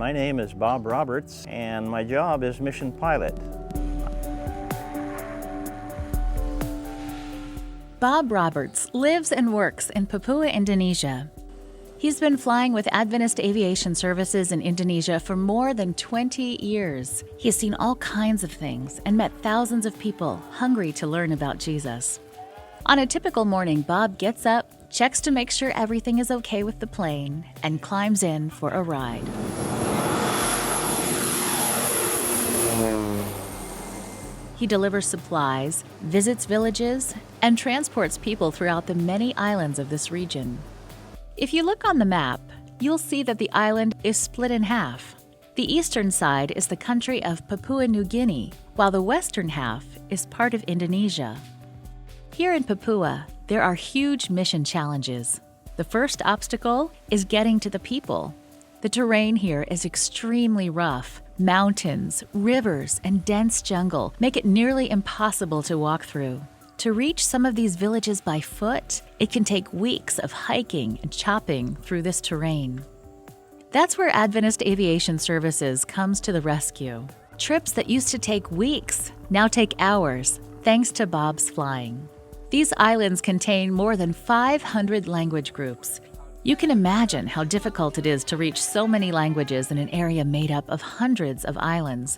My name is Bob Roberts, and my job is mission pilot. Bob Roberts lives and works in Papua, Indonesia. He's been flying with Adventist aviation services in Indonesia for more than 20 years. He has seen all kinds of things and met thousands of people hungry to learn about Jesus. On a typical morning, Bob gets up, checks to make sure everything is okay with the plane, and climbs in for a ride. He delivers supplies, visits villages, and transports people throughout the many islands of this region. If you look on the map, you'll see that the island is split in half. The eastern side is the country of Papua New Guinea, while the western half is part of Indonesia. Here in Papua, there are huge mission challenges. The first obstacle is getting to the people. The terrain here is extremely rough. Mountains, rivers, and dense jungle make it nearly impossible to walk through. To reach some of these villages by foot, it can take weeks of hiking and chopping through this terrain. That's where Adventist Aviation Services comes to the rescue. Trips that used to take weeks now take hours, thanks to Bob's flying. These islands contain more than 500 language groups. You can imagine how difficult it is to reach so many languages in an area made up of hundreds of islands.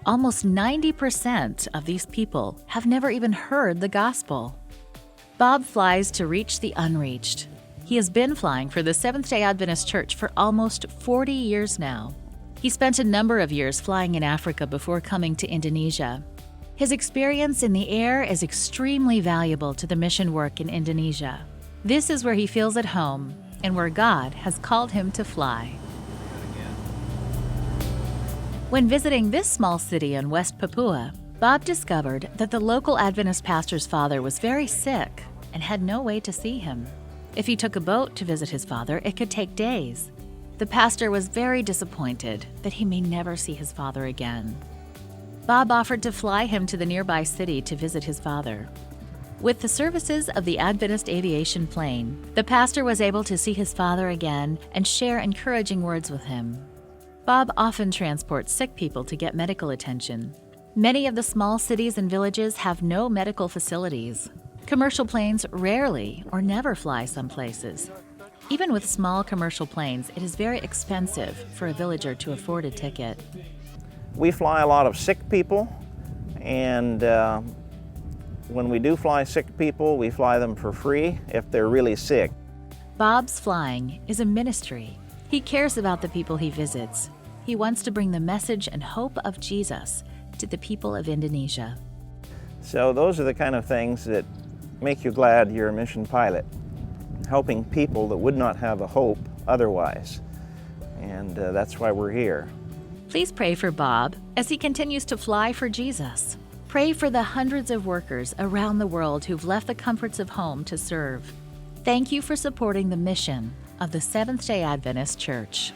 Almost 90% of these people have never even heard the gospel. Bob flies to reach the unreached. He has been flying for the Seventh-day Adventist Church for almost 40 years now. He spent a number of years flying in Africa before coming to Indonesia. His experience in the air is extremely valuable to the mission work in Indonesia. This is where he feels at home and where God has called him to fly. When visiting this small city in West Papua, Bob discovered that the local Adventist pastor's father was very sick and had no way to see him. If he took a boat to visit his father, it could take days. The pastor was very disappointed that he may never see his father again. Bob offered to fly him to the nearby city to visit his father. With the services of the Adventist aviation plane, the pastor was able to see his father again and share encouraging words with him. Bob often transports sick people to get medical attention. Many of the small cities and villages have no medical facilities. Commercial planes rarely or never fly some places. Even with small commercial planes, it is very expensive for a villager to afford a ticket. We fly a lot of sick people, and when we do fly sick people, we fly them for free if they're really sick. Bob's flying is a ministry. He cares about the people he visits. He wants to bring the message and hope of Jesus to the people of Indonesia. So those are the kind of things that make you glad you're a mission pilot, helping people that would not have a hope otherwise. And that's why we're here. Please pray for Bob as he continues to fly for Jesus. Pray for the hundreds of workers around the world who've left the comforts of home to serve. Thank you for supporting the mission of the Seventh-day Adventist Church.